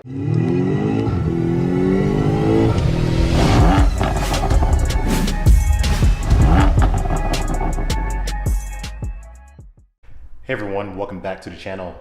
Hey everyone, welcome back to the channel.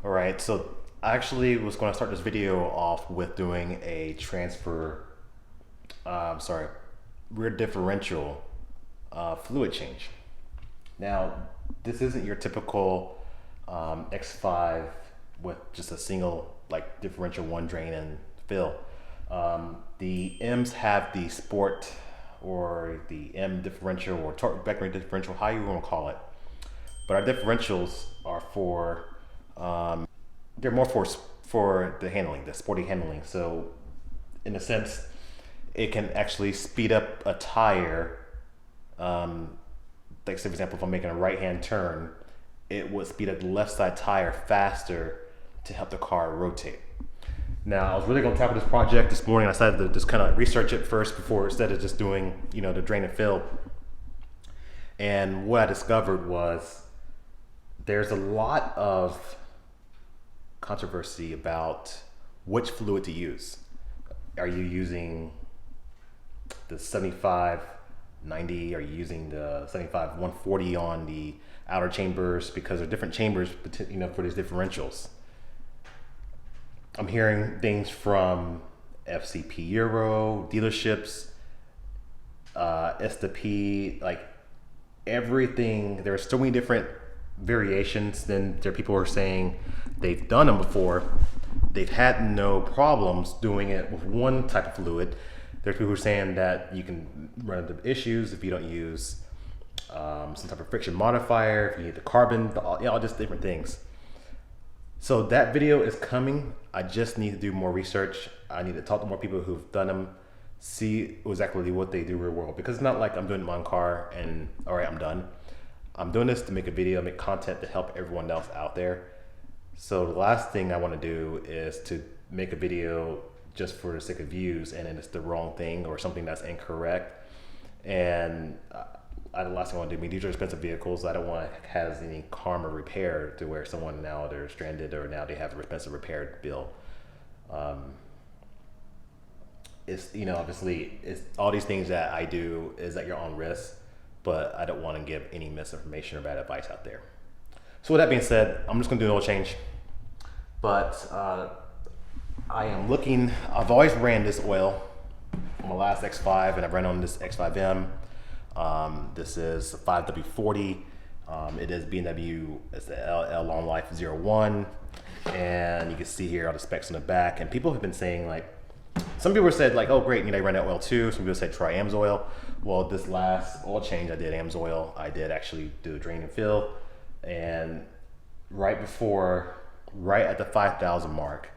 Alright, so I actually was going to start this video off with doing a rear differential fluid change. Now, this isn't your typical X5 with just a single like differential one drain and fill. The M's have the sport or the M differential or torque vectoring differential, how you want to call it. But our differentials are for, they're more for the handling, the sporty handling. So in a sense, it can actually speed up a tire. Like say for example, if I'm making a right-hand turn, it would speed up the left side tire faster to help the car rotate. Now, I was really gonna tackle this project this morning. I decided to just kind of research it first instead of just doing, you know, the drain and fill. And what I discovered was there's a lot of controversy about which fluid to use. Are you using the 75-90? Are you using the 75-140 on the outer chambers? Because there are different chambers, you know, for these differentials. I'm hearing things from FCP Euro, dealerships, S2P, like everything. There are so many different variations. Then there are people who are saying they've done them before, they've had no problems doing it with one type of fluid. There's people who are saying that you can run into issues if you don't use some type of friction modifier, if you need the carbon, all just different things. So that video is coming. I just need to do more research. I need to talk to more people who've done them, see exactly what they do real world, because it's not like I'm doing it in my own car and all right, I'm done. I'm doing this to make a video, make content to help everyone else out there. So the last thing I want to do is to make a video just for the sake of views and then it's the wrong thing or something that's incorrect. And the last thing I want to do, I mean, these are expensive vehicles. I don't want to have any karma repair to where someone now they're stranded or now they have an expensive repair bill. It's, you know, obviously it's all these things that I do is at your own risk, but I don't want to give any misinformation or bad advice out there. So with that being said, I'm just gonna do an oil change. But I am looking, I've always ran this oil on my last X5 and I've ran on this X5M. This is 5w-30. It is BMW, it's the LL-01FE. And you can see here all the specs on the back. And people have been saying like, some people said like, oh great, you know, I ran that oil too. Some people said try AMSOIL. Well, this last oil change I did AMSOIL. I did actually do a drain and fill. And right at the 5,000 mark,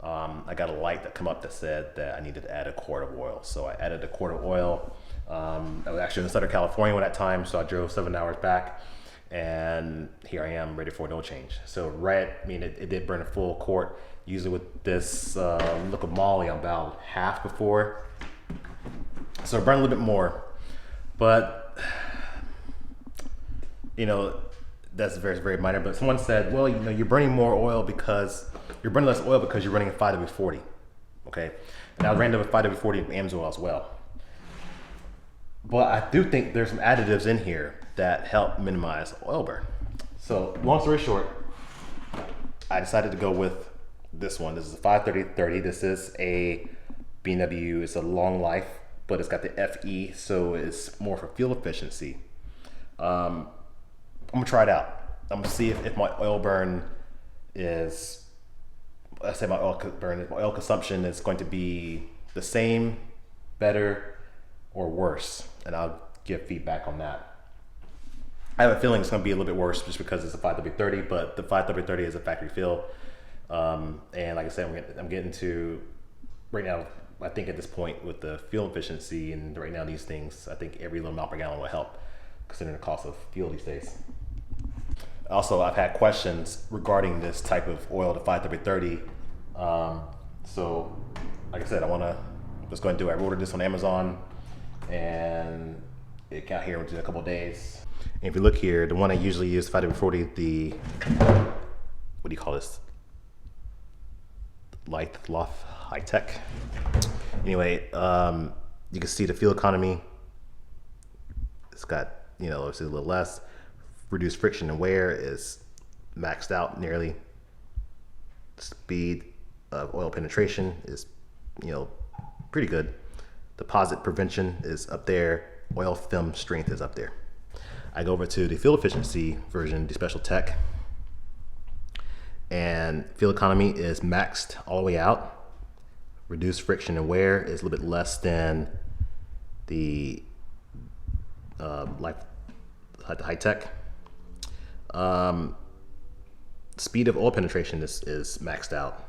I got a light that come up that said that I needed to add a quart of oil. So I added a quart of oil. I was actually in Southern California at that time, so I drove 7 hours back, and here I am ready for an oil change. So it did burn a full quart. Usually with this LiquiMoly, I'm about half before. So it burned a little bit more, but you know, that's very, very minor. But someone said, well, you know, you're burning more oil because you're burning less oil because you're running a 5w-40. Okay, and I ran with 5w-40 AMSOIL as well. But I do think there's some additives in here that help minimize oil burn. So long story short, I decided to go with this one. This is a 530-30. This is a BMW. It's a long life, but it's got the FE, so it's more for fuel efficiency. I'm gonna try it out. I'm gonna see if my oil burn is, let's say my oil consumption is going to be the same, better, or worse, and I'll give feedback on that. I have a feeling it's going to be a little bit worse just because it's a 5w-30, but the 5w-30 is a factory fill. And like I said, I'm getting to, right now, I think at this point with the fuel efficiency and right now these things, I think every little mile per gallon will help considering the cost of fuel these days. Also, I've had questions regarding this type of oil, the 5w-30. So like I said, I want to just go ahead and do it. I ordered this on Amazon and it got here within a couple of days. And if you look here, the one I usually use, 5w-40, the, what do you call this? LiQui High Tech. Anyway, you can see the fuel economy. It's got, you know, obviously a little less. Reduced friction and wear is maxed out nearly. Speed of oil penetration is, you know, pretty good. Deposit prevention is up there. Oil film strength is up there. I go over to the fuel efficiency version, the special tech, and fuel economy is maxed all the way out. Reduced friction and wear is a little bit less than the like high tech. Speed of oil penetration is maxed out.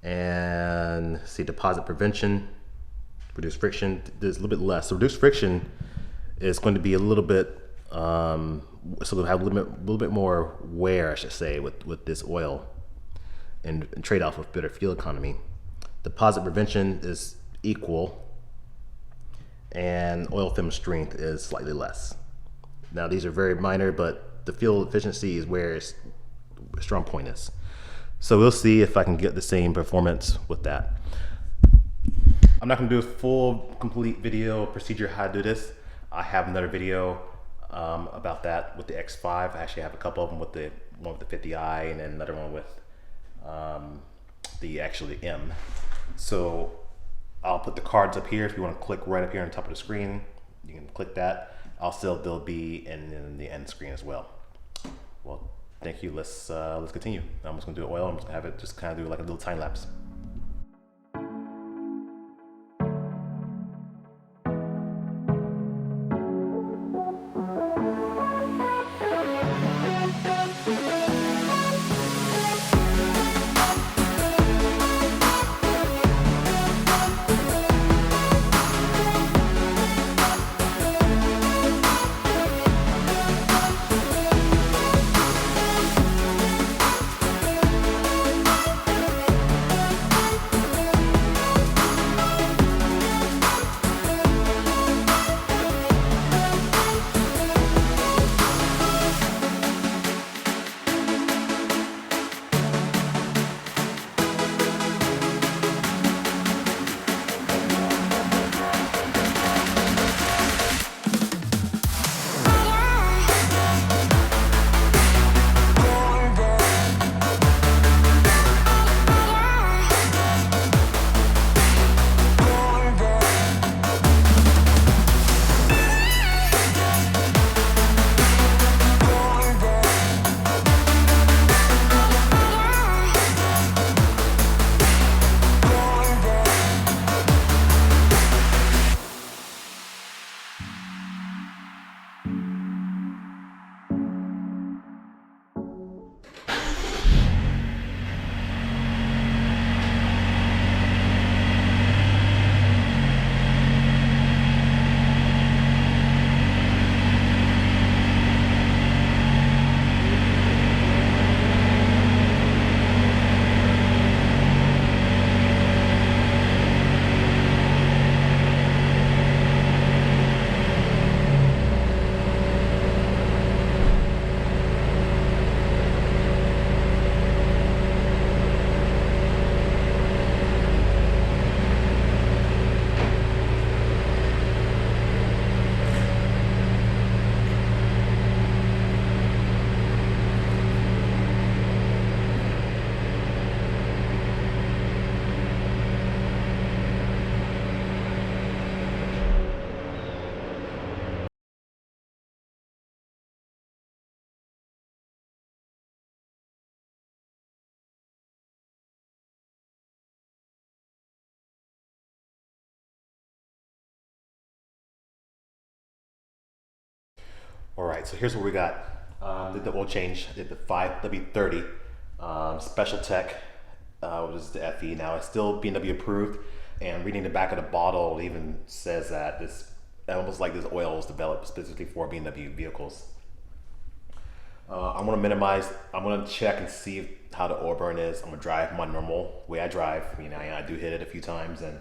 And see, deposit prevention, reduced friction, there's a little bit less. So reduced friction is going to be a little bit, so we'll have a little bit more wear, I should say, with this oil, and trade-off with better fuel economy. Deposit prevention is equal, and oil film strength is slightly less. Now these are very minor, but the fuel efficiency is where its strong point is. So we'll see if I can get the same performance with that. I'm not gonna do a full, complete video procedure how to do this. I have another video about that with the X5. I actually have a couple of them, with the one with the 50i and then another one with the M. So I'll put the cards up here. If you want to click right up here on top of the screen, you can click that. They'll be in the end screen as well. Well, thank you. Let's continue. I'm just gonna do oil. I'm just gonna have it just kind of do like a little time lapse. All right, so here's what we got. Did the oil change, did the 5w-30 special tech, which is the FE. Now it's still BMW approved, and reading the back of the bottle, it even says that this, almost like this oil was developed specifically for BMW vehicles. I'm gonna minimize, I'm gonna check and see how the oil burn is. I'm gonna drive my normal way I drive. I mean, I do hit it a few times, and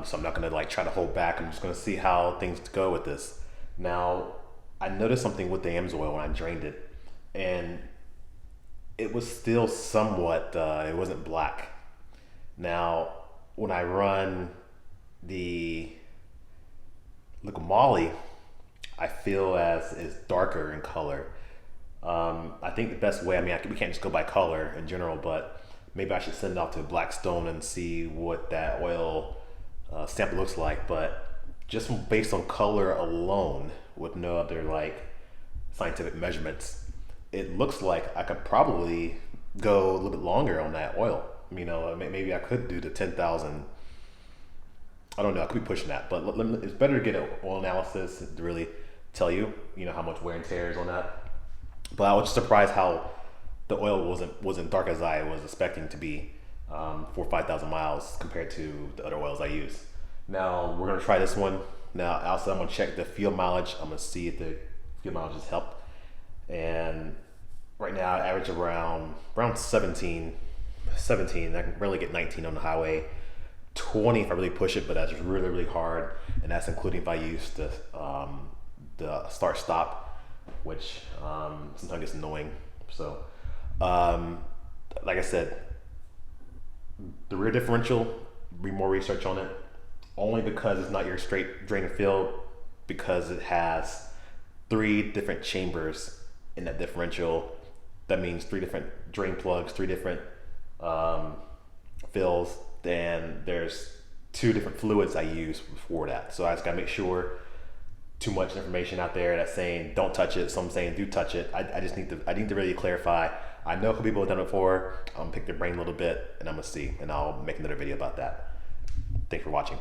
so I'm not gonna like try to hold back. I'm just gonna see how things go with this. Now, I noticed something with the AMSOIL when I drained it, and it was still somewhat, it wasn't black. Now, when I run the LiquiMoly, I feel as is darker in color. I think the best way, I mean, we can't just go by color in general, but maybe I should send it off to Blackstone and see what that oil sample looks like. But just based on color alone, with no other like scientific measurements, it looks like I could probably go a little bit longer on that oil. You know, maybe I could do the 10,000. I don't know, I could be pushing that, but it's better to get an oil analysis to really tell you, you know, how much wear and tear is on that. But I was just surprised how the oil wasn't dark as I was expecting to be for 5,000 miles compared to the other oils I use. Now we're gonna try this one. Now also I'm gonna check the fuel mileage. I'm gonna see if the fuel mileage has helped. And right now I average around 17. I can barely get 19 on the highway. 20 if I really push it, but that's really hard, and that's including if I use the start stop, which sometimes gets annoying. So like I said, the rear differential, read more research on it, only because it's not your straight drain and fill, because it has 3 different chambers in that differential. That means 3 different drain plugs, 3 different fills. Then there's 2 different fluids I use for that. So I just gotta make sure, too much information out there that's saying don't touch it, some saying do touch it. I need to really clarify. I know who people have done it before. I'm gonna pick their brain a little bit and I'm gonna see, and I'll make another video about that. Thanks for watching.